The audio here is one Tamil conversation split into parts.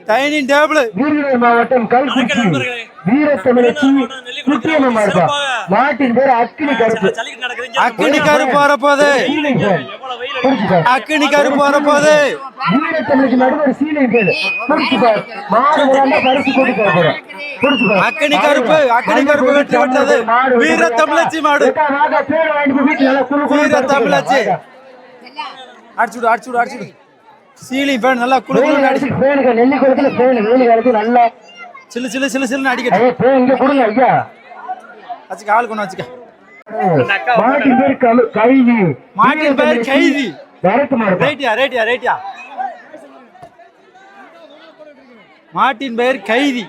டைனிங் டேபிள் விருதுநகர் மாவட்டம் கல்குச்சி வீரத்தமிழச்சி குட்டியம்மன் மாட்டின் பேர் அக்கினி கருப்பு. அக்கினி கருப்பு வரப்போது, அக்கினி கருப்பு வரப்போது. வீரத்தமிழச்சி நடுவர் சீலை பேர் பரிசு கொடுத்து போறோம். அக்கினி கருப்பு, அக்கினி கருப்பு வெற்றி பெற்றது வீரத்தமிழச்சி மாடு. வீரத்தமிழச்சி அடிச்சுடு அடிச்சுடு அடிச்சுடு. சீலிங் ஃபேன் நல்லா குளுகுளுன்னு அடிச்சு. ஃபேனுக்கு நெல்லி குளத்துல ஃபேன் வெயில் காலத்துல நல்லா சிலு சிலு சிலு சிலுன்னு அடிக்கட்டும். ஃபேன் இங்க கொடுங்க ஐயா. வச்சுக்க ஆள் கொண்டு வச்சுக்க. மாட்டின் பேர் கைதி. மாட்டின் பேர் கைதி. டைரக்ட் மாடு. ரைட்டியா ரைட்டியா ரைட்டியா. மாட்டின் பேர் கைதி.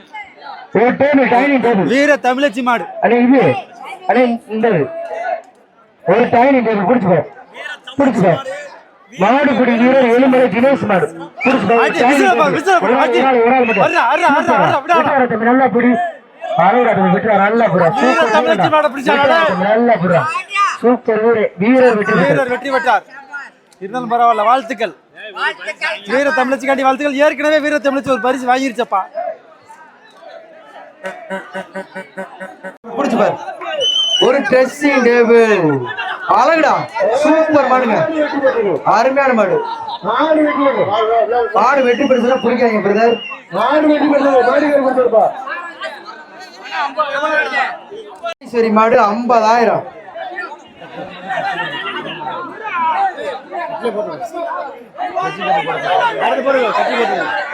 ஒரு டேபிள் டைனிங் டேபிள். வீர தமிழச்சி மாடு. அடே இது அடே இந்த ஒரு டைனிங் டேபிள் குடிச்சுக்கோ. குடிச்சுக்கோ. மாடுபடி வீரர் எலுமலை தினேஷ் மாடு. குடிச்சுக்கோ. நல்லா பிடி. நல்லா புறா. சூப்பர் வீரர் வெற்றி பெற்றார். இருந்தாலும் பரவாயில்ல, வாழ்த்துக்கள். வீர தமிழச்சிக்காண்டி வாழ்த்துக்கள். ஏற்கனவே வீர தமிழச்சி ஒரு பரிசு வாங்கிருச்சப்பா. புடிச்சு பாரு. ஒரு ட்ரெஸ்ஸிங் டேபிள். அழகுடா, சூப்பர் மாடுங்க, அருமையான மாடு. மாடு வெற்றி பெருசுனா பிடிக்காங்க பிரதர். மாடு வெற்றி பெருசா சரி. மாடு 50,000.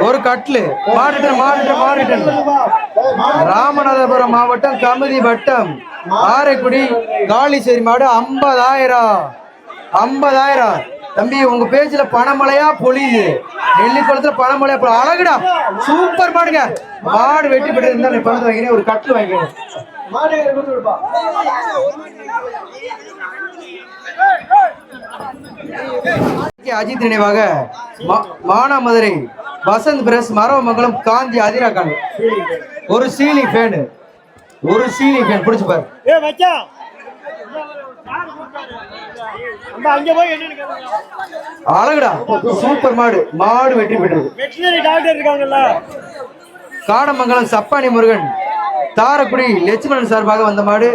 ஒரு கட்லு. ராமநாதபுரம் மாவட்டம் கமுதி வட்டம் ஆரைக்குடி காளிசேரி மாடு 50,000. 50,000 தம்பி. உங்க பேச்சுல பணமழையா பொழியுது. நெல்லிக்குளத்துல பணமழையா பொழியுது. அழகுடா, சூப்பர் மாடுங்க. மாடு வெட்டி பெற்று இருந்தா பணத்தை வாங்கினேன். ஒரு கட்லு வாங்கிக்கணும். அஜித் நினைவாக மானாமதுரை வசந்த் பிரஸ் மரவமங்கலம் காந்தி அதிராக்கான் ஒரு சீலிங் ஃபேன். ஒரு சீலிங் ஃபேன் புடிச்சு பாரு. அழகுடா, சூப்பர் மாடு. மாடு வெற்றி பெற்றது. காடமங்கலம் சப்பானி முருகன் தாரக்குடி லட்சுமணன் சார்பாக வந்த மாடு.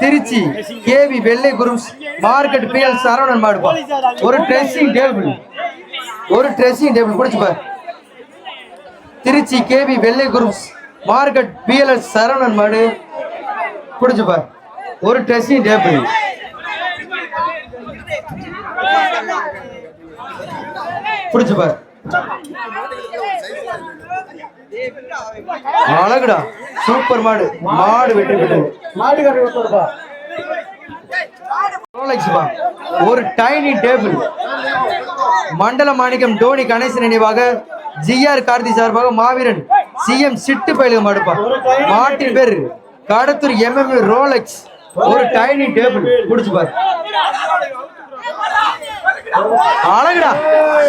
திருச்சி கேவி வெள்ளை குரூப்ஸ் மார்க்கெட் பிஎல் சரவணன் மாடு. ஒரு ட்ரெஸ்ஸிங் டேபிள். ஒரு ட்ரெஸ்ஸிங் டேபிள் குடிச்சு பாரு. திருச்சி கேவி வெள்ளை குரூப்ஸ் மார்க்கெட் பிஎல் சரவணன் மாடு. குடிச்சு பாரு. ஒரு ட்ரெஸ்ஸிங் டேபிள். குடிச்சு பாரு. அழகுடா, சூப்பர் மாடு. மாடு வெற்றி பெற்றது. ஒரு டைனிங் டேபிள். மண்டல மாணிக்கம் டோனி கணேசன் நினைவாக ஜிஆர் கார்த்தி சார்பாக மாவீரன் சிஎம் சிட்டு பயிலுக மாடுப்பா. மாட்டின் பேர் கடத்தூர் எம்எம் ரோலெக்ஸ். ஒரு டைனிங் டேபிள். குடிச்சு பாரு. அழகுடா,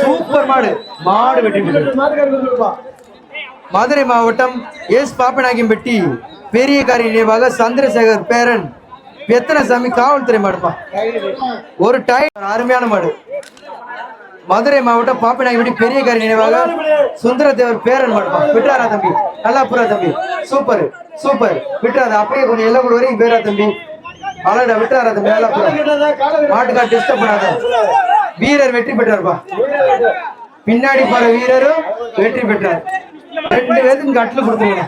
சூப்பர் மாடு. மாடு வெற்றி பெற்றது. மதுரை மாவட்டம் எஸ் பாப்பநாயக்கம்பட்டி பெரியகாரி நினைவாக சந்திரசேகர் பேரன் பெத்தனசாமி காவல்துறை மாடுப்பா. ஒரு டைம் அருமையான மாடு. மதுரை மாவட்டம் பாப்பநாயக்கம்பட்டி பெரியகாரி நினைவாக சுந்தரதேவர் பேரன் மாடுப்பா. விட்டுறாரா தம்பி, நல்லா புறா தம்பி. Super super. விட்டுறாத, அப்படியே கொஞ்சம் எல்லாம் கூட வரைக்கும் பேரா தம்பி. அழகா விட்டுறாரா தம்பி, நல்லா புறா. மாட்டுக்கார டிஸ்டர்ப் பண்ணாத. வீரர் வெற்றி பெற்றார்ப்பா. பின்னாடி போற வீரரும் வெற்றி பெற்றார். 2 பேருக்கு கட்ல கொடுத்துருங்க.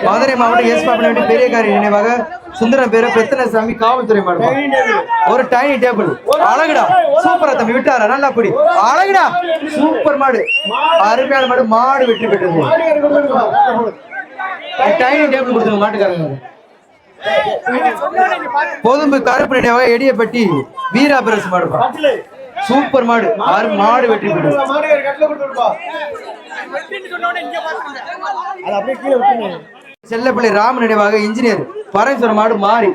மதுரை மாவட்டம் எஸ் பாப்பநாயக்கம்பட்டி பெரியகாரி நினைவாக சுந்தரம் பேர பெத்தனசாமி காவல்துறை மாடு. ஒரு டைனிங் டேபிள். அழகுடா, சூப்பரா தம்பி. விட்டாரா, நல்லா பிடி. அழகுடா, சூப்பர் மாடு. அருமையான மாடு. மாடு வெற்றி பெற்றது. டைனிங் டேபிள் கொடுத்துருங்க மாட்டுக்காரங்க. பொதும்பு கருப்பு நினைவாக எடியப்பட்டி வீராபரசு மாடு. சூப்பர் மாடு. மாடு வெற்றி பெற்றது. செல்லப்பிள்ளை ராம நினைவாக இன்ஜினியர் பரமேஸ்வர மாடு மாறி.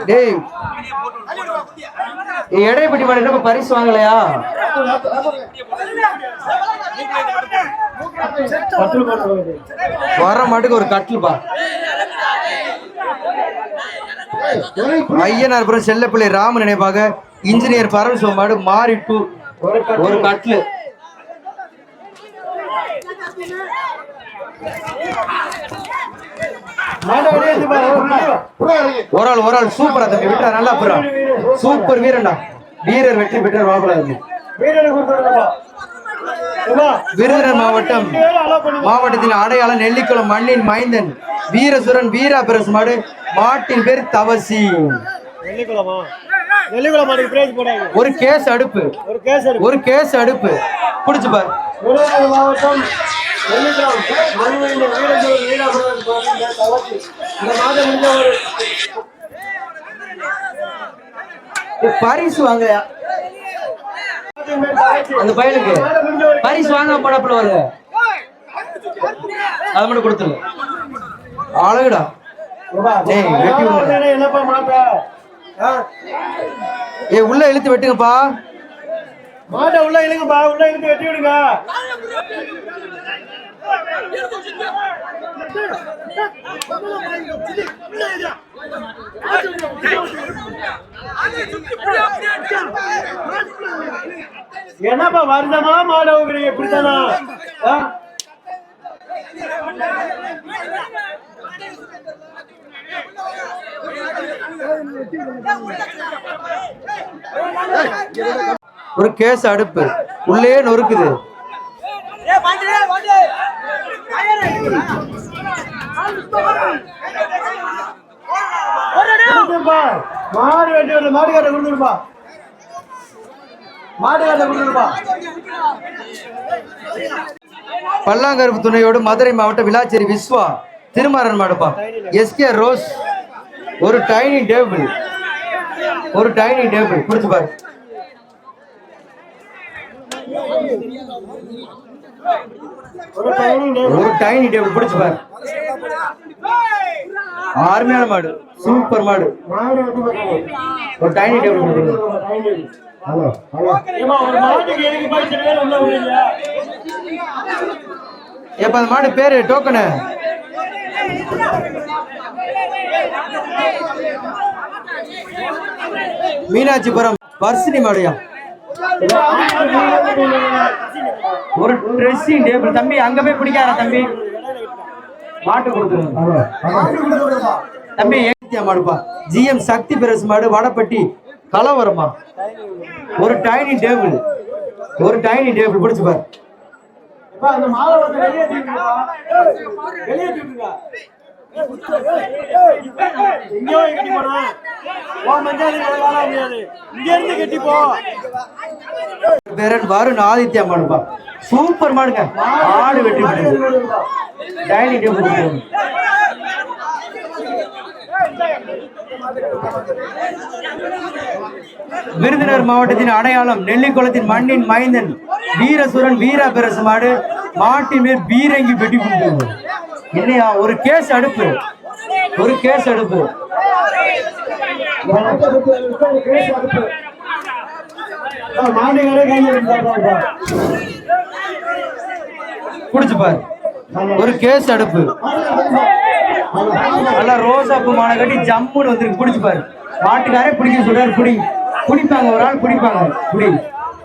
டேய் எடைப்பட்டி மாடு என்ன பரிசு வாங்கலையா? வர மாட்டுக்கு ஒரு கட்டில்பா. ஐயனார்புரம் செல்லப்பிள்ளை ராம நினைவாக இன்ஜினியர் பரமசிவம் மாடு மாறிட்டு ஒரு கட்லு. ஒரு ஆள் சூப்பரா தம்பி விட்டா நல்லா புறா. சூப்பர் வீரன்டா. வீரர் வெற்றி பெற்றார் வாபராஜ். விருதுநகர் மாவட்டத்தின் அடையாளம் நெல்லிக்குளம் மண்ணின் மைந்தன் வீரசுரன் வீரா பெருசு மாடு. மாட்டின் பேர் தவசி. ஒரு கேஸ் அடுப்பு புடிச்சு பாரு. பரிசு வாங்கலையா அந்த பையனுக்கு? பரிசு வாங்க படப்பட வருங்க, அதை மட்டும் கொடுத்துருங்க. அழகுடா. உள்ள இழுத்து வெட்டுங்கப்பா. மாட்டை உள்ள இழுங்கப்பா. உள்ள இழுத்து வெட்டி விடுங்க. என்னப்பா வருதமா மாட இப்படித்தானா? ஒரு கேஸ் அடுப்பு உள்ளே நொறுக்குது. பல்லாங்கருப்பு துணையோடு மதுரை மாவட்டம் விளாச்சேரி விஸ்வா திருமாறன் மாடுப்பா. எஸ்கே ரோஸ் ஒரு டைனிங் டேபிள் புடிச்சு பாரு. ஒரு டைனிங் டேபிள் புடிச்சு பாரு. அருமையான மாடு, சூப்பர் மாடு. ஒரு டைனிங் டேபிள். எப்ப அந்த மாடு பேரு டோக்கனு? மீனாட்சிபுரம் வர்ஷினி மாடியா. ஒரு ட்ரெஸ்ஸிங் டேபிள் தம்பி. அங்க போய் பிடிக்காத தம்பி, மாட்டு கொடுத்துருங்க தம்பி. மாடுப்பா. ஜிஎம் சக்தி பிரஸ் மாடு வடப்பட்டி கலவரமா. ஒரு டைனிங் டேபிள் பிடிச்சு பாரு. வருண் ஆதித்யா மாடுப்பா. சூப்பர் மாடுங்க. ஆடு வெட்டி டைனிங் டேபிள். விருதுநகர் மாவட்டத்தின் அடையாளம் நெல்லிக்குளத்தின் மண்ணின் மைந்தன் வீரசுரன் வீரா பெருசு மாடு. மாட்டின் மேல் பீரங்கி வெட்டி கொடுத்து இல்லையா? ஒரு கேஸ் அடுப்பு. குடிச்சு பாரு. ஒரு கேஸ் அடுப்பு நல்லா ரோசாப்பு மாலை கட்டி ஜம்முன்னு வந்துருக்கு. குடிச்சு பாரு. மாட்டுக்காரே பிடிக்க சொல்றாரு. குடிப்பாங்க, ஒரு ஆள் குடிப்பாங்க.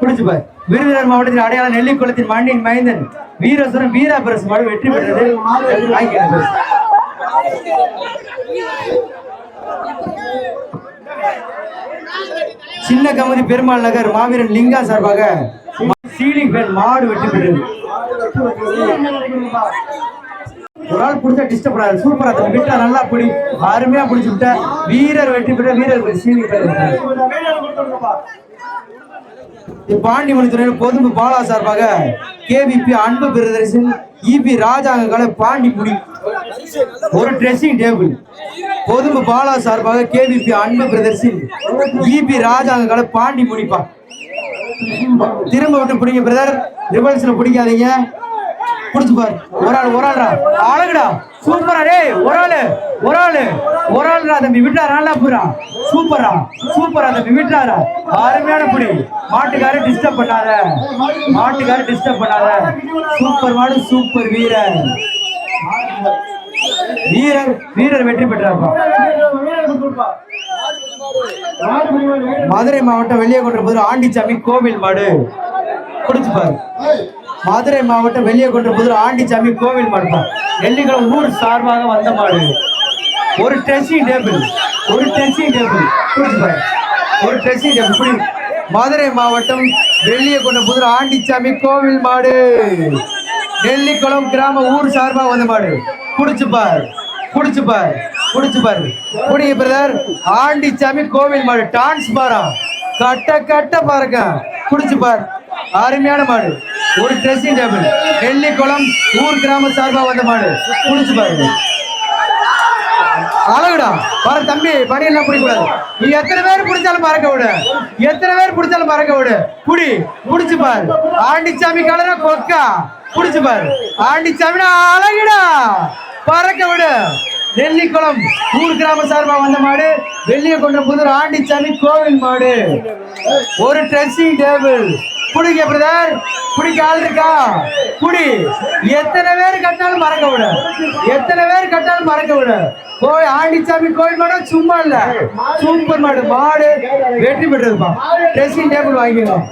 குடிச்சு பாரு. விருதுநகர் மாவட்டத்தின் அடையாளம் நெல்லிக்குளத்தின் மண்ணின் மைந்தன் வீரசுரன் வீரா பெருசு மாடு வெற்றி பெற்றது. சின்ன கமதி பெருமாள் நகர் மாவீரன் லிங்கா சார்பாக சீலிங் ஃபேன் மாடு வெற்றி பெற்றது. ஒரு ஆள் பிடிச்சா டிஸ்டர்ப் பண்ணாரு. சூப்பரா விட்டா நல்லா பிடி. அருமையா பிடிச்சு விட்ட. வீரர் வெற்றி பெற்ற வீரர் சீலிங் ஃபேன். பாண்டிமணி துறை பொதும்பு பாலா சார்பாக கேவிபி அன்பு பிரதர்சன் இபி ராஜாங்க பாண்டிமுடி. ஒரு ட்ரெஸ்ஸிங் டேபிள் பொதும்பு பாலா சார்பாக கேவிபி அன்பு பிரதர்சன் இபி ராஜாங்க பாண்டி முடிப்பா. திரும்ப விட்டு பிடிங்க பிரதர். ரிவல்ஸ்ல பிடிக்காதீங்க. பிடிச்சு பாரு. ஒரு ஆள் அழகுடா. சூப்பரா. டே ஒரு ஆளு ஒரு ஆள் தம்பி விட்டாரா நல்லா பூரா சூப்பரா தம்பி விட்டாரா அருமையான புடி மாட்டுக்கார டிஸ்டர்ப் பண்ணாத சூப்பர் மாடு சூப்பர் வீரர் வெற்றி பெற்றாப்பா மதுரை மாவட்டம் வெளியேகொண்ட ஆண்டிச்சாமி கோவில் மாடு குடிச்சுப்பாரு மதுரை மாவட்டம் வெளியேகொண்ட ஆண்டிச்சாமி கோவில் மாடு நெல்லிக்குளம் ஊர் சார்பாக வந்த மாடு ஒரு ட்ரெஸ்ஸிங் டேபிள் மதுரை மாவட்டம் வெளியேகொண்ட ஆண்டிச்சாமி கோவில் மாடு நெல்லிக்குளம் கிராம ஊர் சார்பாக வந்த மாடு குடிச்சுப்பார் குடிங்க பிரதர் ஆண்டிச்சாமி கோவில் மாடு டான்ஸ் பாரா கட்ட பாருங்க குடிச்சுப்பார் அருமையான மாடு ஒரு ட்ரெஸ்ஸிங் டேபிள் நெல்லிக்குளம் ஊர் கிராம சார்பா வந்த மாடு குடிச்சு பாருங்க அழகுடா பாரு தம்பி பணியெல்லாம் பிடிக்கூடாது நீ எத்தனை பேர் பிடிச்சாலும் மறக்க விடு குடிச்சு பாரு ஆண்டிச்சாமி கலரா கொக்கா குடிச்சு பாரு ஆண்டிச்சாமிடா அழகுடா பறக்க விடு நெல்லிக்குளம் ஊர் கிராம சார்பா வந்த மாடு வெளியேகொண்ட ஆண்டிச்சாமி கோவில் மாடு ஒரு ட்ரெஸ்ஸிங் டேபிள் குடிக்க பிரதர் குடிக்க ஆள் இருக்கா எத்தனை பேர் கட்டாலும் மறக்க விடு ஆண்டிச்சாமி கோவில் மாடு சும்மா இல்ல சூப்பர் மாடு வெற்றி பெற்றிருப்பா ட்ரெஸ்ஸிங் டேபிள் வாங்கிக்கலாம்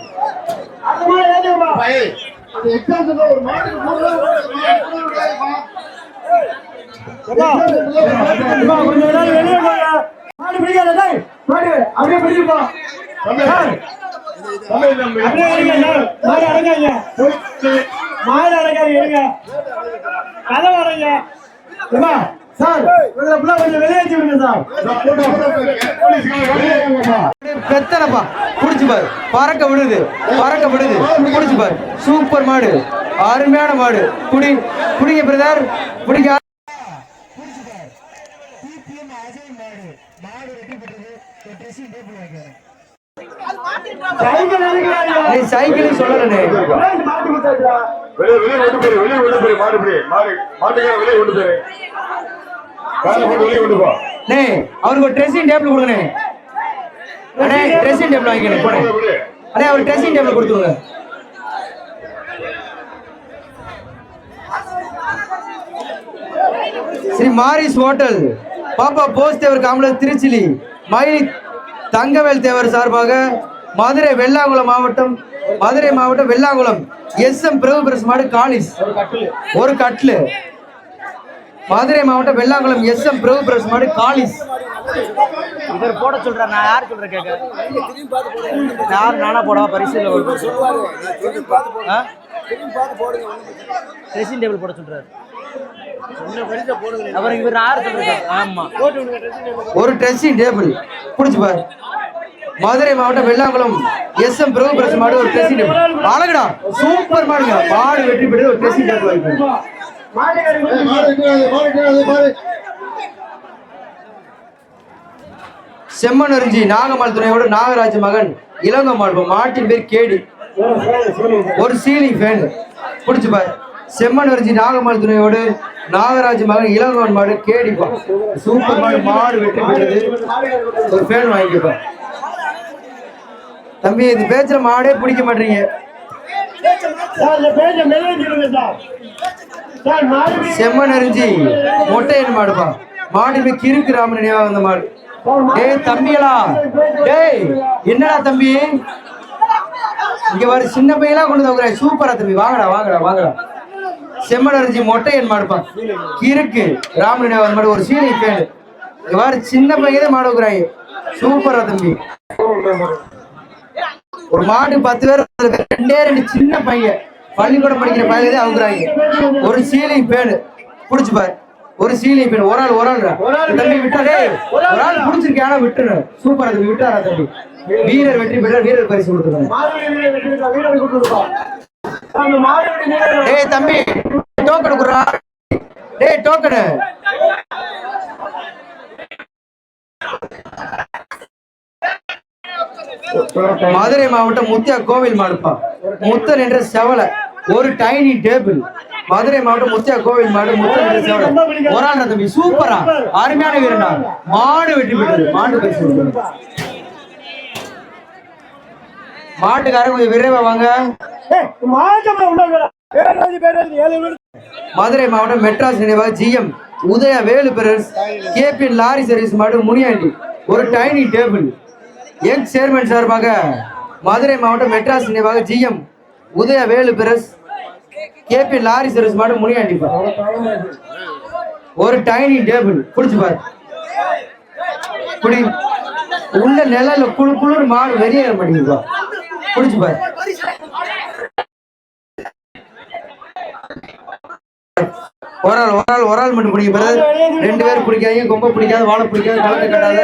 பெத்தனப்பா புடிச்சு பாரு பறக்க விடுது புடிச்சு பாரு சூப்பர் மாடு அருமையான மாடு குடிங்க பிரதர் குடிக்க சைக்கிள் சொல்லலே அவருக்கு ஒரு ட்ரெஸ்ஸிங் டேபிள் கொடுங்க ட்ரெஸ்ஸிங் டேபிள் வாங்கிக்கணும் அவர் ட்ரெஸ்ஸிங் டேபிள் கொடுத்துருங்க ஸ்ரீ மாரிஸ் ஹோட்டல் பாப்பா போஸ் தேவர் காமராஜ் திருச்சிலி மயிலி தங்கவேல் தேவர் சார்பாக மதுரை மாவட்டம் வெள்ளாங்குளம் SM பிரபு பிரஸ் மாடு காலிஸ் ஒரு கட்லு மதுரை மாவட்டம் வெள்ளாங்குளம் SM பிரபு பிரஸ் மாடு காலிஸ் இவர் போட சொல்றேன் நான் யார் சொல்றேன் கேட்க யார் நானா போடவா பரிசு ட்ரெஸ்ஸிங் டேபிள் போட சொல்றாரு அவர் இவர் யார் சொல்றாரு ஆமா ஒரு ட்ரெஸ்ஸிங் டேபிள் புடிச்சு பாரு மதுரை மாவட்டம் வெள்ளாங்குளம் SM பிரபு பிரஸ் மாடு ஒரு ட்ரெஸ்ஸிங் டேபிள் அழகுடா சூப்பர் மாடுங்க மாடு வெற்றி பெற்று ஒரு ட்ரெஸ்ஸிங் டேபிள் வாங்கிக்கணும் செம்மனரிஞ்சி நாகம்மாள் துணையோடு நாகராஜ் மகன் இளங்கம்மாள் மாட்டின் பேர் கேடி ஒரு சீலிங் ஃபேன் புடிச்சு பாரு செம்மனரிஞ்சி நாகம்மாள் துணையோடு நாகராஜ் மகன் இளங்கம்மாள் மாடு கேடிப்பா சூப்பர் மாடு வெற்றி பெற்றது ஒரு ஃபேன் வாங்கிக்கப்பா தம்பி இது பேச்சுற மாடே பிடிக்க மாட்டீங்க செம்மனரிஞ்சி மொட்டையன் மாடுப்பா மாடு கிறுக்கு ராமன் நினைவா வந்த மாடு தம்பிகளா என்னடா தம்பி இங்க வர சின்ன பையெல்லாம் கொண்டு வந்து சூப்பரா தம்பி வாங்கடா செம்மனரிஞ்சி மொட்டையன் மாடுப்பா கிறுக்கு ராமன் மாடு ஒரு சீனி பேனு இங்க வர சின்ன பையன் மாடு வைக்கிறாங்க சூப்பரா தம்பி ஒரு மாடு 10 பேர் 2 சின்ன பையன் பள்ளிக்கூடம் படிக்கிற பையன் அவுக்குறாங்க ஒரு சீலிங் பேனு புடிச்சு பாரு ஒரு சீலிங் பேன் ஒரு ஆள் தம்பி விட்டாரே ஒரு ஆள் புடிச்சிருக்கேன் ஆனா விட்டுரு சூப்பரா தம்பி விட்டாரா தம்பி வீரர் வெற்றி பெற்ற வீரர் பரிசு கொடுத்துருக்காங்க தம்பி டோக்கன் குடுறா டோக்கனு மதுரை மாவட்டம் முத்தியா கோவில் மாடுப்பா முத்தன் என்ற செவலை ஒரு டைனி டேபிள் மதுரை மாவட்டம் முத்தியா கோவில் மாடு ஒரு ஆள் தம்பி சூப்பரா அருமையான வீரனா மாடு வெற்றி பெற்றது மாடு பரிசு மாட்டுக்காரங்க கொஞ்சம் விரைவா வாங்க மதுரை மாவட்டம் மெட்ராஸ் நினைவாக GM Udaya Velu brothers KP lorry service மாடு முனியாண்டி ஒரு டைனிங் டேபிள் எக்ஸ் சேர்மன் சார்பாக மதுரை மாவட்டம் மெட்ராஸ் நினைவாக GM Udaya Velu brothers KP lorry service மாடு முனியாண்டி ஒரு டைனிங் டேபிள் புடிச்சு பாரு புடி உள்ள நிழல குழு குளிர் மாடு வெளியேற மாட்டேங்குது புடிச்சு பாரு ஒரு ஆள் மட்டும் பிடிக்க பிறகு 2 பேர் பிடிக்காதீங்க கொம்ப பிடிக்காது வாழை பிடிக்காது கலக்க கட்டாத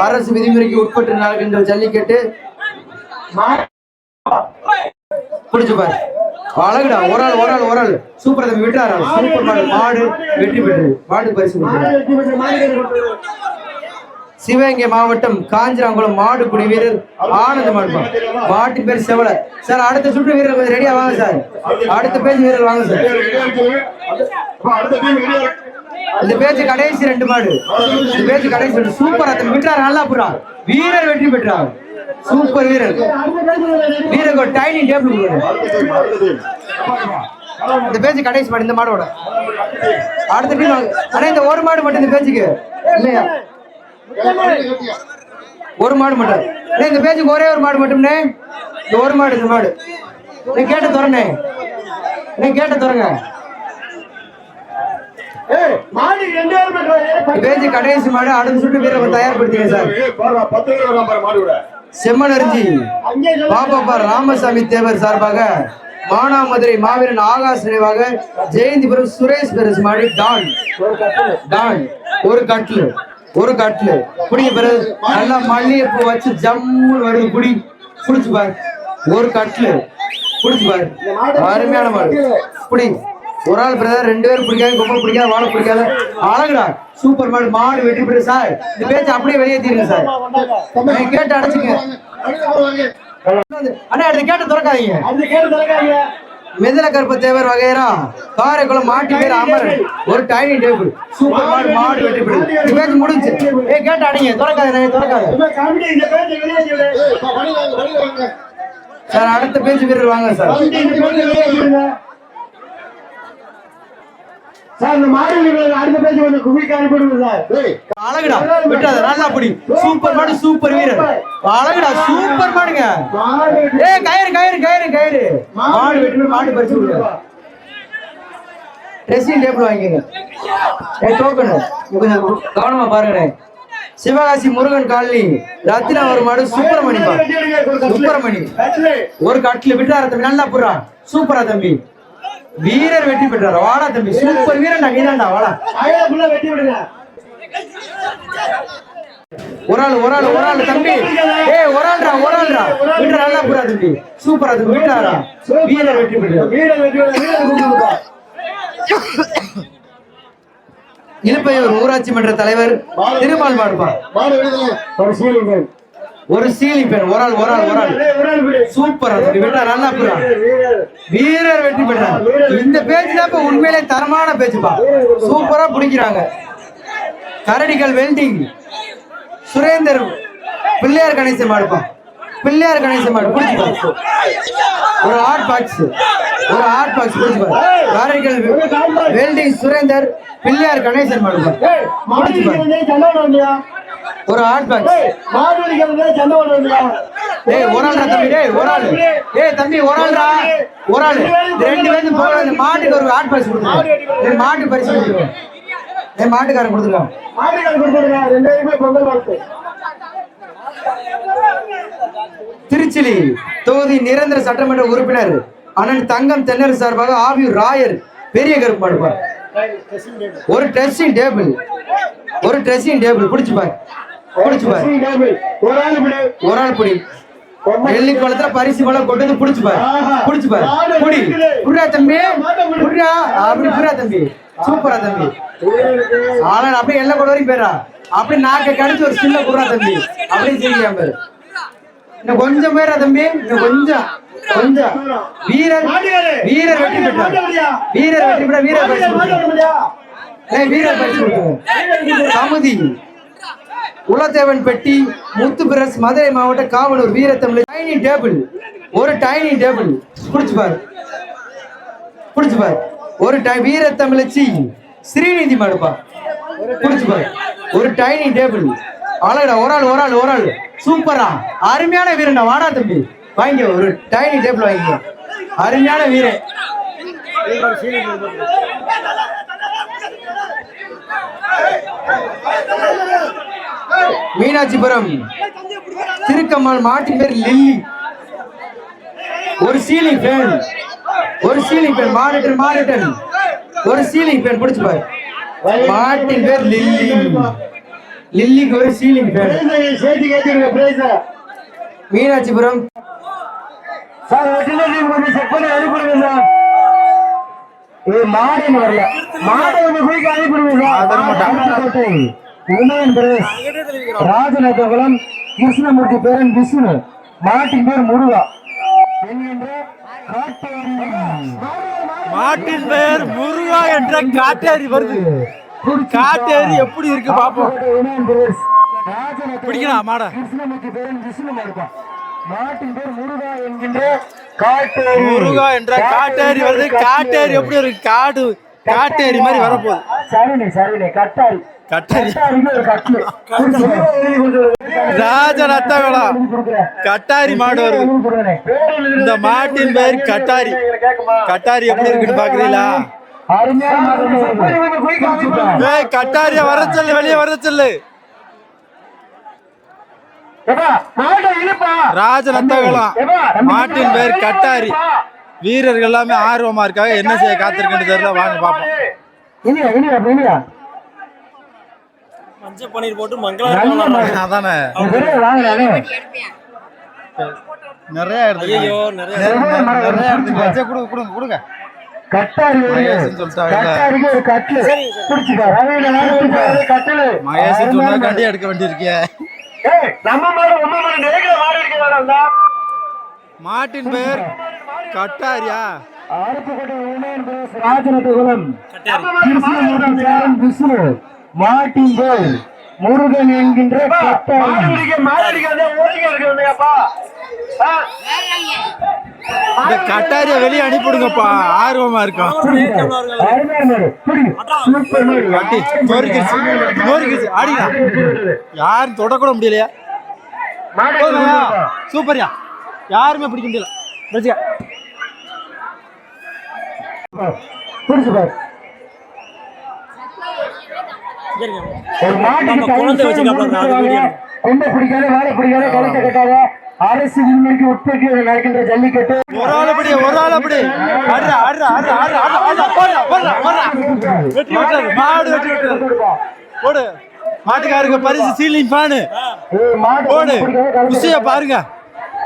அரசு விதிமுறைக்கு உட்பட்டு நடக்கின்ற ஜல்லிக்கட்டு பிடிச்சு பாரு அழகுடா ஒரு ஆள் சூப்பர் தம்பி விட்டுறாரு சூப்பர் மாடு வெற்றி பெற்றது மாடு பரிசு சிவகங்கை மாவட்டம் காஞ்சிராங்குளம் மாடுபிடி வீரர் ஆனந்த மாடுப்பான் மாட்டு பேர் செவல சார் அடுத்த சுற்று வீரர் கொஞ்சம் ரெடியா வாங்க சார் அடுத்த பேஜ் வீரர் வாங்க சார் இந்த பேஜ் கடைசி 2 மாடு இந்த பேஜ் கடைசி 2 சூப்பரா தம்பி விட்டுறாரு நல்லா புறா வீரர் வெற்றி பெற்றார் சூப்பர் வீரருக்கு ஒரு டைனிங் டேபிள் இந்த பேஜ் கடைசி மாடு இந்த மாடோட அடுத்த டீம் ஆனா இந்த ஒரு மாடு மட்டும் இந்த பேஜுக்கு இல்லையா ஒரு மாடு மட்டும் இந்த பேஜுக்கு ஒரே ஒரு மாடு மட்டும்னே இந்த ஒரு மாடு இந்த மாடு நீ கேட்ட துறனே நீ கேட்ட துறங்க பேஜ் கடைசி மாடு அடுத்த சுட்டு வீரரை தயார்படுத்திங்க சார் செம்மனர்ஜி பாப்பா ராமசாமி தேவர் சார்பாக மானாமதுரை மாவீரன் ஆகாஷ் நினைவாக ஜெயந்திபுரம் சுரேஷ் பெரஸ் மாடு டான் ஒரு கட்லு குடிக்க பிறகு நல்லா மல்லிகைப்பூ வச்சு ஜம்மு வருது குடிச்சு பாரு ஒரு கட்லு குடிச்சு பாரு அருமையான மாடு குடி ஒரு ஆள் பிரதர் 2 பேரும் பிடிக்காது கொம்பை பிடிக்காது வாழை பிடிக்காது அழகுடா சூப்பர் மாடு வெற்றி பெற்று சார் இந்த பேச்சு அப்படியே வெளியேற்றிருங்க சார் கேட்டு அடைச்சுங்க அண்ணா அடுத்து கேட்டு திறக்காதீங்க மெதுல கருப்ப தேவர் வகைரா காரைக்குளம் மாட்டி பேர் அமரன் ஒரு டைனிங் டேபிள் சூப்பர் மாடு வெற்றி பெற்று பேச்சு முடிஞ்சு கேட்டு அடிங்க திறக்காத சார் அடுத்த பேச்சு வீரர் வாங்க சார் அழகுடா விட்டாத நல்லா புடி சூப்பர் மாடு சூப்பர் வீரர் அழகுடா சூப்பர் மாடுங்க கயிறு மாடு வெட்டி மாடு பறிச்சு விடுங்க ட்ரெஸ்ஸிங் டேபிள் வாங்கிங்க டோக்கன் கவனமா பாருங்க சிவகாசி முருகன் காலனி ரத்தினா ஒரு மாடு சுப்பிரமணி ஒரு கட்டில விட்டார தம்பி நல்லா புறா சூப்பரா தம்பி வீரர் வெற்றி பெற்றார் வாடா தம்பி சூப்பர் வீரன் நீதான்டா வாடா ஒரு ஆள் தம்பி ஒரு ஆள்ரா விட்டு நல்லா புறா தம்பி சூப்பரா தம்பி விட்டாரா வீரர் வெற்றி பெற்றார் இலுப்பையூர் ஊராட்சி மன்ற தலைவர் திருமால் மாடுப்பா ஒரு சீலி பெண் ஒரு ஆள் சூப்பரா விட்டா நல்லா புறா வீரர் வெற்றி பெற்றார் இந்த பேச்சு தான் உண்மையிலே தரமான பேச்சுப்பா சூப்பரா பிடிக்கிறாங்க கரடிகள் வெல்டிங் சுரேந்தர் பிள்ளையார் கணேசன் மாடுப்பா பிடிச்சு ஒரு ஹாட் பாக்ஸ் பிடிச்சு கரடிகள் வெல்டிங் சுரேந்தர் பிள்ளையார் கணேசன் மாடுப்பா ஒரு ஹாட் பாக்ஸ் தம்பி ஒரு ஆள் 2 பேரும் போற மாட்டுக்கு ஒரு ஹாட் பாக்ஸ் கொடுத்துருங்க மாட்டு பரிசு கொடுத்துருங்க மாட்டுக்காரன் கொடுத்துருக்கான் திருச்சிலி தொகுதி நிரந்தர சட்டமன்ற உறுப்பினர் அண்ணன் தங்கம் தென்னரசு சார்பாக ஆவியூர் ராயர் பெரிய கருப்பு மாடுப்பார் ஒரு ட்ரெஸ்ஸிங் டேபிள் பிடிச்சு பாரு ஒரு ஆள் புடி வெள்ளி குளத்துல பரிசு பழம் கொண்டு வந்து பிடிச்சு பாரு புடி புரியா தம்பி அப்படி புரியா தம்பி சூப்பரா தம்பி ஆனா அப்படியே எல்லாம் கூட வரைக்கும் போயிடா அப்படி நாக்க கடிச்சு ஒரு சின்ன புறா தம்பி அப்படியே செய்யாம இன்னும் கொஞ்சம் பேரா தம்பி இன்னும் கொஞ்சம் கொஞ்சம் வீரர் வீரர் வெற்றி பெற்றார். வீரர் வெற்றி பெற்ற வீரர் பரிசு கொடுங்க. வீரர் பரிசு கொடுங்க. சமுதி உலதேவன் பெட்டி முத்து பிரஸ் மதுரை மாவட்ட காவலூர் வீரத்தமிழ் டைனிங் டேபிள். ஒரு டைனிங் டேபிள் புடிச்சு பாரு ஒரு வீரத்தமிழச்சி ஸ்ரீநிதி மாடுப்பா புடிச்சு பாரு. ஒரு டைனிங் டேபிள் அழகா ஒரு ஆள் சூப்பரா அருமையான வீரன். வாடா தம்பி வாங்க ஒரு டைனிங் டேபிள் வாங்கிக்கோ. அருமையான வீரன். மீனாட்சிபுரம் திருக்கம்மாள் மாட்டின் பேர் லில்லி. ஒரு சீலிங் ஃபேன் மானிட்டர் ஒரு சீலிங் ஃபேன் புடிச்சு பாரு. மாட்டின் பேர் லில்லிக்கு ஒரு சீலிங் ஃபேன். மீனாட்சிபுரம் ராஜநகரம் கிருஷ்ணமூர்த்தி பேரன் விஷ்ணு. மாட்டின் பேர் முருகா என்கின்ற மாட்டின் பெயர் முருகா என்ற காட்டேரி வருது. காட்டேரி எப்படி இருக்கு பாப்போம். பிடிக்கலாம் மாட. கிருஷ்ணமூர்த்தி பேரன் விஷ்ணு மாடுப்பா. மாட்டின் பேர் முருகா என்கின்ற முருகா என்ற காட்டேரி வருது. காட்டேரி எப்படி இருக்கு? காட்டேரி மாதிரி வரப்போகுது. சரிண்ணே கட்டாரி ராஜரத்தகடா கட்டாரி மாடு வருது. இந்த மாட்டின் பெயர் கட்டாரி. எப்படி இருக்குன்னு பாக்குறீங்களா? கட்டாரிய வர சொல்லு, வெளியே வர சொல்லு. ராஜரத்தகலாம் மாட்டின் பெயர் கட்டாரி. வீரர்கள் எல்லாமே ஆர்வமா இருக்காங்க. என்ன செய்ய காத்திருக்குன்னு தெரியல. வாங்க பாப்போம். மஞ்சள் பன்னீர் போட்டு மங்களம் அதானே நிறைய கொடுங்க. மகேஷ் சொன்னா கண்டி எடுக்க வேண்டியிருக்கிய. மாட்டின் பெயர் கட்டாரியா? விஷ்ணு மாட்டின் பேர் முருகன் என்கின்ற இந்த கட்டாரிய வெளியே அனுப்பிடுங்கப்பா. ஆர்வமா இருக்கும். யாரும் தொடக்கூட முடியலையா? சூப்பர்யா. யாருமே பிடிக்க முடியல. அரசு விண்வெளிக்கு உற்பத்தி நடக்கின்ற ஜல்லிக்கட்டு ஒரு ஆள் அப்படி மாடு வெற்றி போடு. மாட்டுக்காருக்கு பரிசு சீலிங் ஃபேனு போடு. குசிய பாருங்க.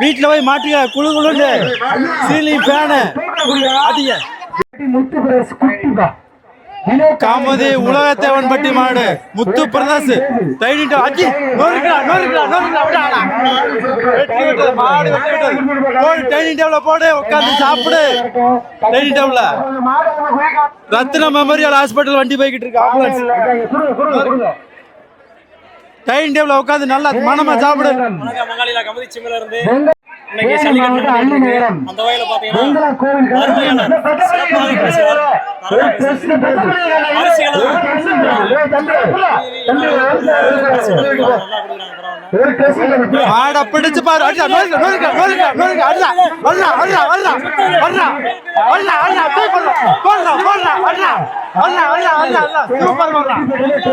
வீட்டுல போய் மாட்டுக்க குழு சீலிங் ஃபேனு அதிக. காமதி உலகத்தேவன் பட்டி மாடு முத்து பிரதாஸ் டைனிங் டேபிள்ல போடு. உட்காந்து சாப்பிடு. டைனிங் டேபிள்ல ரத்னா மெமோரியல் ஹாஸ்பிட்டல் வண்டி போய்கிட்டு இருக்கு. ஆம்புலன்ஸ் டைனிங் டேபிள்ல உட்காந்து நல்லா மனமா சாப்பிடு. இன்னைக்கு அந்த வகையில பாத்தீங்கன்னா மாட பிடிச்சு பாரு.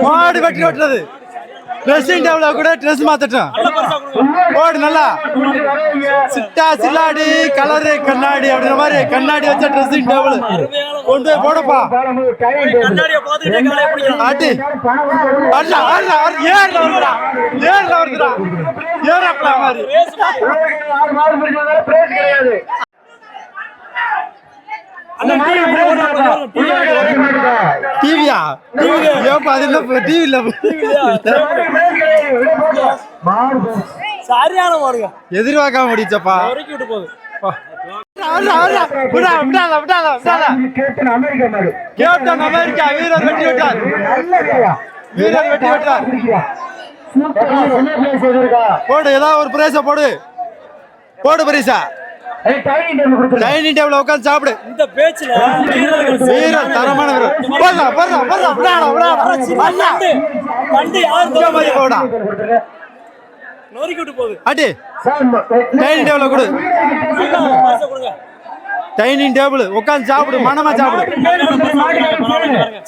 மாடு வெட்டி வெட்டுறது. ட்ரெஸ்ஸிங் டேபிள கூட ட்ரெஸ் மாத்தட்டும். போடு நல்லா சிட்டா சில்லாடி கலரு கண்ணாடி அப்படின்ற மாதிரி கண்ணாடி வச்ச ட்ரெஸ்ஸிங் டேபிள் கொண்டு போய் போடப்பா. ஆட்டி ஏறப்பலாம் மாதிரி டிவியா? டிவில சரியான மாடுங்க. எதிர்பார்க்காம முடிச்சப்பா. போகுது. கேப்டன் அமெரிக்கா மாடு கேப்டன் அமெரிக்கா வீரர் வெற்றி விட்டார். வீரர் வெற்றி விட்டார். போடு, ஏதாவது ஒரு பிரைஸ போடு. போடு பிரைஸா. டைனிங் டேபிள் உட்காந்து சாப்பிடு. இந்த பேச்சுல வீரர் தரமான வீரர். போடா நோரிக்கு விட்டு போகுது. அடி டைனிங் டேபிள் கொடு. கொடுங்க. டைனிங் டேபிள் உட்காந்து சாப்பிடு. மனமா சாப்பிடு.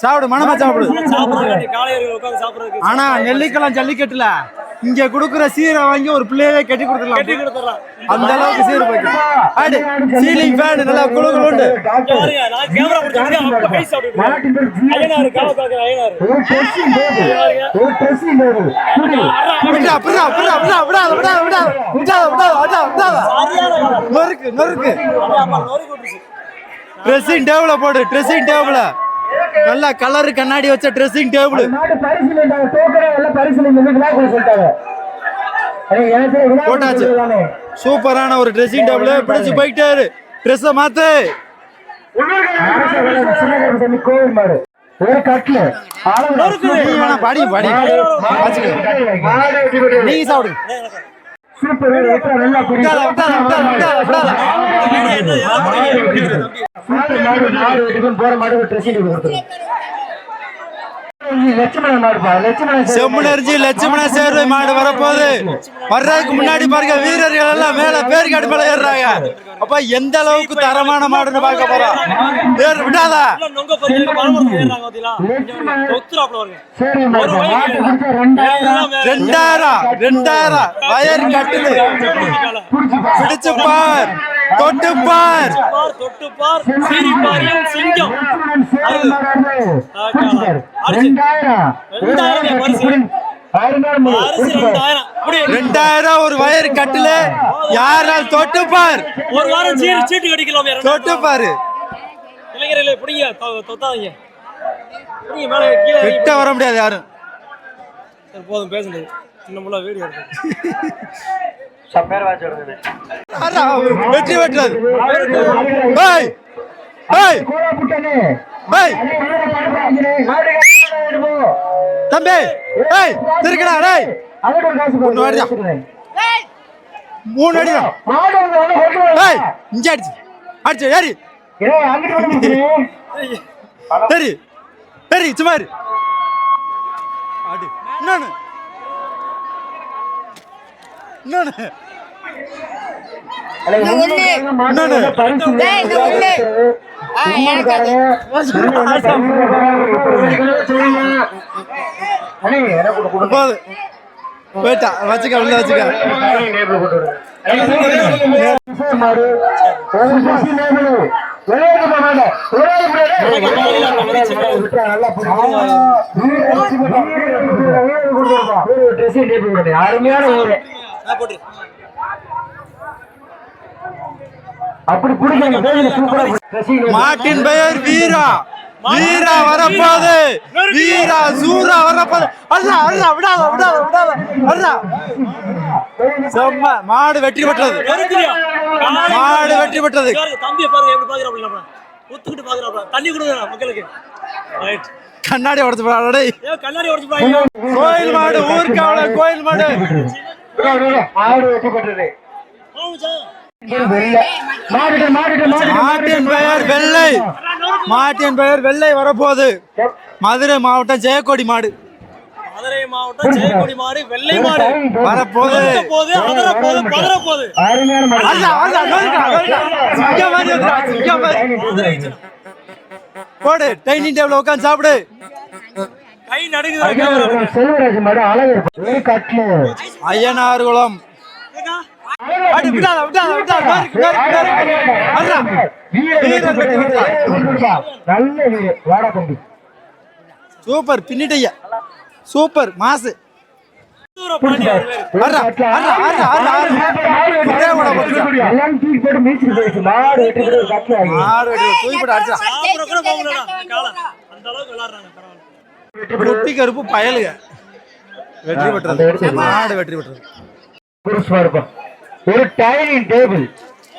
சாப்பிடு, மனமா சாப்பிடு. காலையில் உட்காந்து சாப்பிடுறதுக்கு ஆனா நெல்லிக்கலாம் ஜல்லிக்கட்டுல இங்க குடுக்குற சீரை வாங்கி ஒரு பிள்ளையே கட்டி கட்டி கொடுத்துடலாம். கொடுத்துடலாம். அந்த அளவுக்கு சீர் போயிட்டு. அடி சீலிங் ஃபேன் நல்லா குளுகுளுண்டு. பாருங்க, நான் கேமரா பிடிச்சிருக்கேன். அப்ப கை சாப்பிட்டு ஐயனாரு காவ காக்குற ஐயனாரு. விடா, விடா, விடா, விடா, விடா, விடா, விடா, விடா, விடா, விடா, விடா. நொறுக்கு, நொறுக்கு. நோரிக்கு விட்டுருச்சு. ட்ரெஸ்ஸிங் டேபிள போடு. ட்ரெஸ்ஸிங் டேபிள நல்லா கலர் கண்ணாடி வச்ச ட்ரெஸ்ஸிங் டேபிள். போட்டாச்சு. சூப்பரான ஒரு ட்ரெஸ்ஸிங் டேபிள். பிடிச்சு போயிட்டாரு. ட்ரெஸ்ஸ மாத்து. ஒரு கட்ல நீ வேணா பாடி பாடி நீ சாப்பிடு. சூப்பர் நல்லா விடாத, விடாத, விடாத, விடாத, விடாத. போற மாடு ட்ரெஸ்ஸிங் கொடுத்துரு. லட்சுமண மாடுப்பா, லட்சுமண செம்மனரிஞ்சி லட்சுமண சேர்வை மாடு வரப்போகுது. வர்றதுக்கு முன்னாடி பாருங்க வீரர்கள் எல்லாம் மேல பேர்காடு மேல ஏறுறாங்க. அப்ப எந்த அளவுக்கு தரமான மாடுன்னு பார்க்க போறோம். விடாதா. நொங்க பறிக்க பாலமரத்துல ஏறாங்க பாத்தீங்களா? தொத்துறாப்ல வருங்க. சரி ஒரு வயலுக்கு 2000 2000 வயர் கட்டுது. பிடிச்சு பார், தொட்டு பார். தொட்டு பார், சீரி பாரியம் சிங்கம். 2000 ஒரு வயர் கட்டுல யாரால் தொட்டு பார். ஒரு வாரம் சீட்டு கடிக்கலாமே. தொட்டு பாரு. இளைஞர்களே பிடிங்க, தொத்தாதீங்க. பிடிங்க, மேலே கீழே கிட்ட வர முடியாது யாரும். சரி, போதும் பேசுனது. சின்ன முள்ள வீடியோ எடுத்து வெற்றி பெற்றது. ஏய் ஏய் ஏய் தம்பி, ஏய் திருக்கடா. டேய் ஒன்னு அடிடா. 3 அடிடா. ஏய் இங்க அடிச்சு அடிச்சு ஏறி சரி சரி சும்மா இரு. அடி இன்னொன்னு இன்னொன்னு போயிட்டா. வச்சுக்க உள்ள வச்சுக்க. அருமையான ஊரு. போட்டு அப்படி பிடிக்கும். மாட்டின் பெயர் வீரா. வீரா வரப்போது. வீரா சூரா வரப்போது. அல்லா அல்லா விடாத விடாத விடாத. அல்லா செம்ம மாடு வெற்றி பெற்றது. மாடு வெற்றி பெற்றது. தம்பியை பாருங்க எப்படி பாக்குறாப்ல. நம்ம ஒத்துக்கிட்டு பாக்குறாப்ல. தண்ணி கொடுங்க மக்களுக்கு. ரைட். கண்ணாடி உடைச்சு போறாடே. கண்ணாடி உடைச்சு போறாங்க. கோயில் மாடு, ஊர்காவல கோயில் மாடு. மாடு வெற்றி பெற்றது. மாட்டின் பெயர் வெள்ளை. மாட்டின் பெயர் வெள்ளை வரப்போகுது. மதுரை மாவட்டம் ஜெயக்கொடி மாடு. மதுரை மாவட்டம் ஜெயக்கொடி மாடு, வெள்ளை மாடு வரப்போகுது. பதறப்போகுது. போடு, டைனிங் டேபிள் உட்காந்து சாப்பிடு. கை நடுங்குது. செல்வராஜ் மாடு அழகு. ஐயனார்குளம். சூப்பர் பின்னிட்டையா. சூப்பர் மாசு. குட்டி கருப்பு பயலுக வெற்றி பெற்றது. மாடு வெற்றி பெற்றது. ஒரு டைனிங் டேபிள்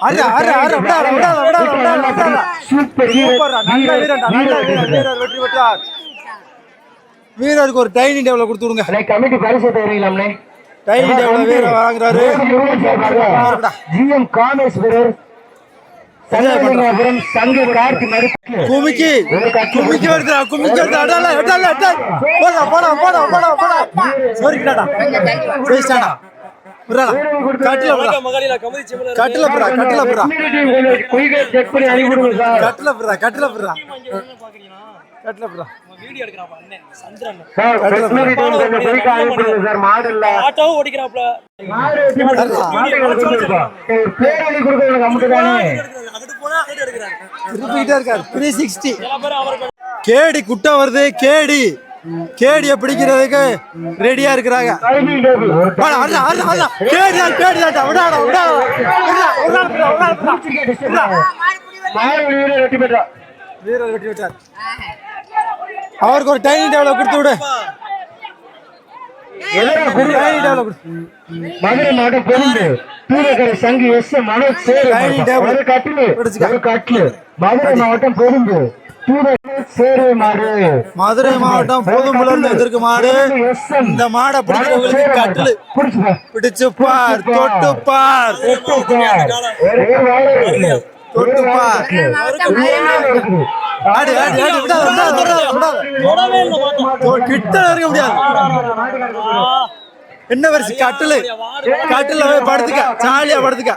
ஆறு ஆறு ஆறு விடாத விடாத விடாத விடாத விடாத சூப்பர் சூப்பர்டா நல்ல வீரன்டா நல்ல வீரர் வீரர் வெற்றி பெற்றார் வீரருக்கு ஒரு டைனிங் டேபிள கொடுத்து விடுங்க கமிட்டி பரிசு தருவீங்களாம்னே டைனிங் டேபிள வீரர் வாங்குறாரு ஜிஎம் காமர்ஸ் வீரர் சங்கபுரம் சங்க கார்த்தி மறுப்பு குமிக்கி குமிக்கி வருதுடா குமிக்கி வருது அடல அடல அடல போடா போடா போடா போடா போடா சரிடா பேஸ்டாடா புறா கட்டல புறா மகளில கமதி செமல கட்டல புறா கட்டல புறா குயிக்கா செக் பண்ணி அனுப்பி விடுங்க சார் கட்டல புறா கட்டல புறா பாக்குறீங்களா கட்டல புறா வீடியோ எடுக்கறாப்பா அண்ணன் சந்திரன் சார் பிரஸ்மரி டீம் கொஞ்சம் குயிக்கா அனுப்பி விடுங்க சார் மாடு இல்ல ஆட்டோவும் ஓடிக்கறாப்ல பேரணி கொடுக்கறது நமக்கு தானே அங்கிட்டு போனா அங்கிட்டு எடுக்கறாரு திருப்பிட்டே இருக்காரு 360 எல்லா பேரும் அவருக்கு கேடி குட்டை வருது கேடி கேடியை பிடிக்கிறதுக்கு ரெடியா இருக்கிறாங்க வீரர் வெட்டி விட்டார் அவருக்கு ஒரு டைனிங் டேபிள கொடுத்து விடு டைனிங் டேபிள மதுரை மாவட்டம் பொருந்து தூரக்கரை சங்கு எஸ் மனோஜ் சேரு ஒரு கட்டிலு மதுரை மாவட்டம் பொருந்து சேரு மாடு மதுரை மாவட்டம் போதும்புலர்ந்து எதிர்க்கு மாடு இந்த மாடை பிடிக்கிறவங்களுக்கு கட்டிலு பிடிச்சு பார் தொட்டு பார் தொட்டு பார் ஆடி ஆடி ஆடி விடாத விடாத விடாத விடாத தொடவே இல்ல மாட்டோம் கிட்ட இருக்க முடியாது என்ன வருஷம் கட்டிலு கட்டில போய் படுத்துக்க ஜாலியா படுத்துக்க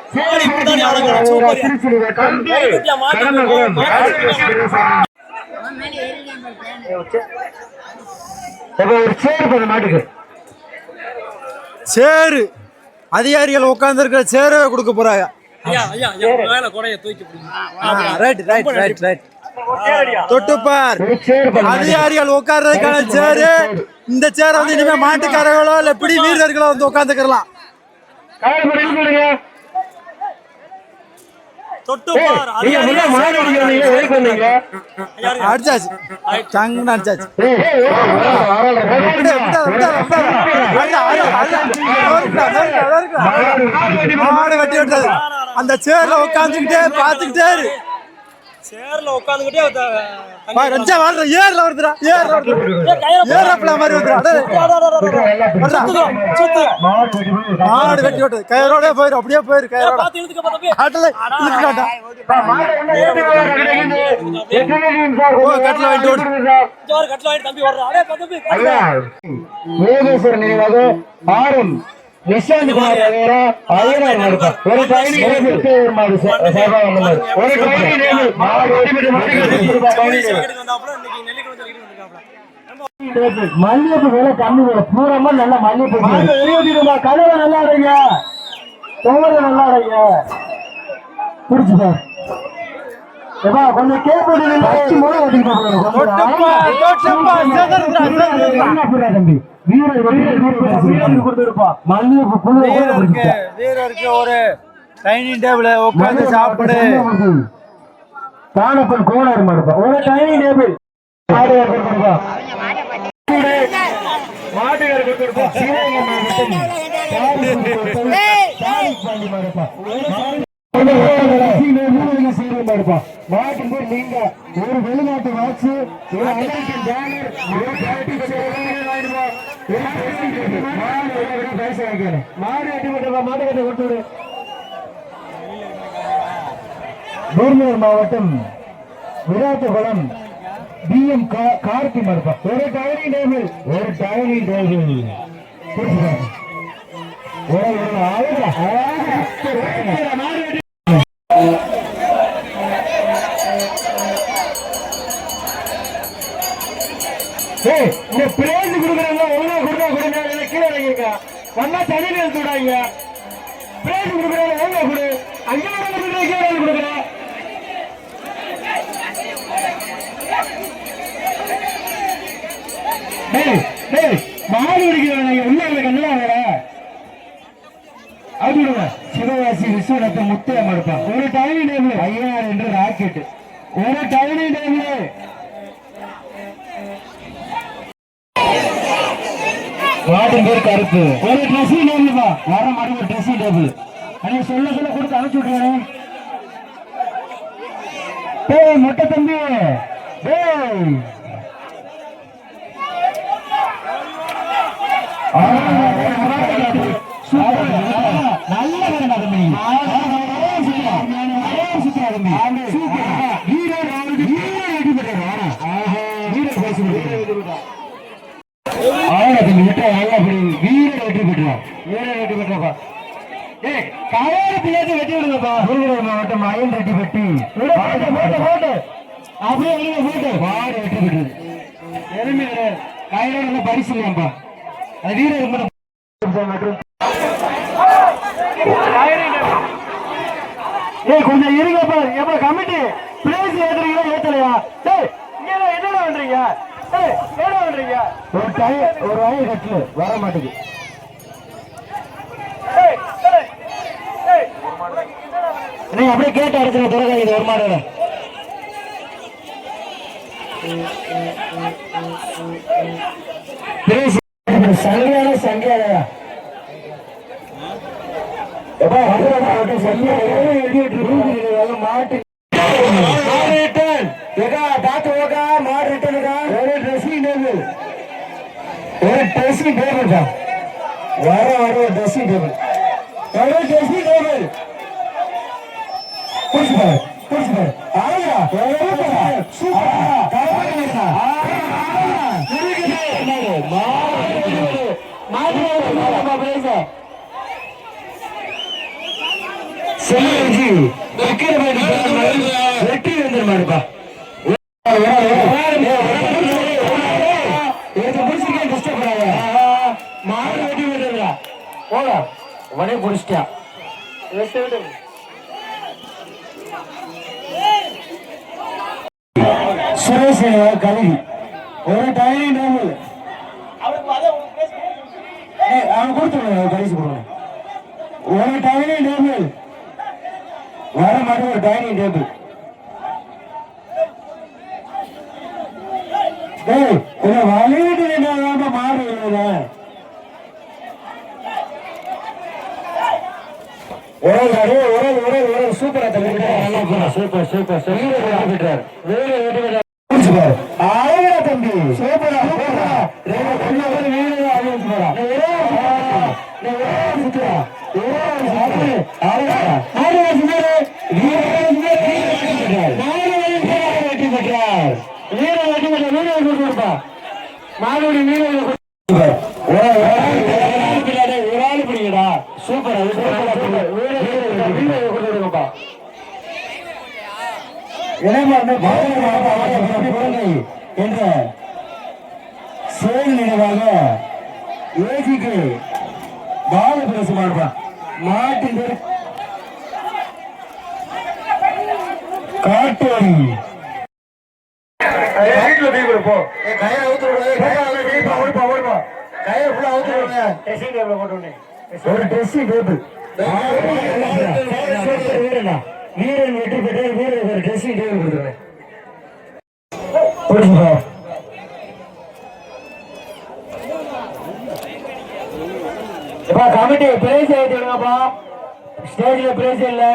சேரு அதிகாரிகள் உட்கார்ந்து இருக்கிற சேரவே கொடுக்க போறாங்க ஐயா ஐயா மேல கொடைய தூக்கி பிடிங்க ரைட் ரைட் ரைட் ரைட் தொட்டுப்பார் அதிகாரிகள் உட்கார்றதுக்கான சேரு இந்த சேரை வந்து இனிமே மாட்டுக்காரர்களோ இல்ல பிடி வீரர்களோ வந்து உட்காந்துக்கலாம் தொட்டு பார் அடிச்சாச்சு டங்குன்னு அடிச்சாச்சு மாடு வெட்டி விட்டது அந்த சேர்ல உட்காந்துக்கிட்டே பாத்துக்கிட்டே இரு சேர்ல உட்கார்ந்துட்டே ரஞ்சா வாழ்ற ஏர்ல வருதுடா ஏர்ல ஏர்ல மாதிரி வருதுடா மாடு வெட்டி விட்டது கயரோட போயிரு அப்படியே போயிரு கயரோட பாத்து இழுத்துக்க தம்பி ஆட்டல இழுத்துக்காட்டா ஓ கட்டல வாங்கிட்டு ஓடு ஜோர் கட்டல வாங்கி தம்பி ஓடுறா அடே தம்பி யோகேஸ்வரர் நினைவாக ஆரம் நிஷாந்த் குமார் வேறா ஐயனார் மாடு ஒரு டைனி டேபிள் மாடு சேவா வந்தவர் ஒரு டைனி டேபிள் மாடு ஓடிவிட்டு மல்லிகைப்பூ விலை கம்மி பூரமா நல்ல மல்லிகைப்பூ 20 ரூபாய் கலவை நல்லா அடைங்க துவரை நல்லா அடைங்க புடிச்சுக்க கொஞ்சம் கேட்பது முறை தம்பி வீரருக்கு ஒரு டைனிங் டேபிள் உட்கார்ந்து சாப்பிடு தானப்பன் கோளாறு மாடுப்பா ஒரு டைனிங் டேபிள் மாட்டுக்காரர் கொடுத்துருப்பா சிவகங்கை மாவட்டம் நீங்க ஒரு வெளிநாட்டு வாட்சு ஒரு அமெரிக்கன் பேனர் மாடு வெட்டிப்பட்ட மாட்டுக்கட்டை கொடுத்துடு தூர்நூர் மாவட்டம் விராத்தகுளம் பிஎம் கார்த்தி மறுப்பா ஒரு டைனிங் டேபிள் இந்த பிரைஸ் கொடுக்குறவங்க ஒழுங்கா கொடுங்க கீழே வைங்க வந்தா தண்ணியில் எடுத்து விடாங்க பிரைஸ் கொடுக்குறவங்க ஒழுங்கா கொடு அங்கே கீழே கொடுக்குறேன் மாடு குடிக்கிறவங்க உள்ள கண்ணெல்லாம் வேற அது விடுங்க சிவகாசி விஸ்வநாத்த முத்தைய மறுப்பா ஒரு டைனிங் டேபிள் 5000 என்று ராக்கெட் ஒரு டைனிங் டேபிள் மாட்டின் பேர் கருப்பு ஒரு ட்ரெஸ்ஸிங் டேபிள் வர மாட்டேன் ட்ரெஸ்ஸிங் டேபிள் அன்னைக்கு சொல்ல கொடுத்து அனுப்பிச்சு விட்டுறேன் டேய் மொட்டை தம்பி டேய் மாவட்டம் அயல் ரெட்டி பெட்டி அப்படியே மாடு வெற்றி பெற்றது. கையில பரிசு இல்லையாப்பா அது வீரர் கொஞ்சம் இருங்கப்பா. எப்ப கமிட்டி பிளேஸ் ஏத்துறீங்களா ஏத்தலையா? என்னடா பண்றீங்க? என்ன பண்றீங்க? ஒரு வயல் கட்டல வர மாட்டேங்குது. நீங்க அப்படியே கேட்டு அடுத்த துறக்க இது ஒரு மாடு சங்கையான சங்கையா மாட்டு ட்ரெஸ்ஸிங் டேபிள் வர ட்ரெஸ்ஸிங் டேபிள் ட்ரெஸ்ஸிங் டேபிள் வெற்றி வந்துருமாடுப்பா மாடு வெட்டி விடுறா போல உடனே குடிச்சிட்டா சுரேஷ் கல்வி ஒரு டைனிங் டேபிள் அவன் கொடுத்துருங்க பரிசு கொடுங்க. ஒரு டைனிங் டேபிள் வர மாட்டேன். ஒரு டைனிங் டேபிள் வலிட்டு என்ன மாடு சூப்பரா சூப்பர் சூப்பர் தம்பி சூப்பரா மாணவடி சூப்பர் என்ற செயல் நினைவாக ஏஜிக்கு பால பிரசு மாடுவான் மாட்டின் பேர் காட்டோடி கையை அவுத்து கையை ஃபுல்லா அவுத்து ட்ரெஸ்ஸிங் டேபிள் போட்டு ஒரு ட்ரெஸ்ஸிங் டேபிள் வீரன் வெற்றி பெற்ற வீரர் ஒரு ட்ரெஸ்ஸிங் டேபிள் கொடுத்துருவேன். கமிட்டி பிரைஸ் ஏற்றி விடுங்கப்பா. ஸ்டேஜ்ல பிரைஸ் இல்ல.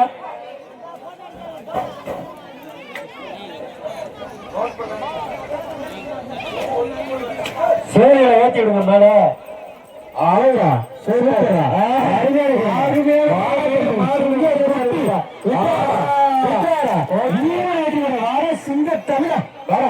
சேரில ஏற்றி விடுங்க மேல. ஆளுடா சூப்பரா சிங்க தமிழ வர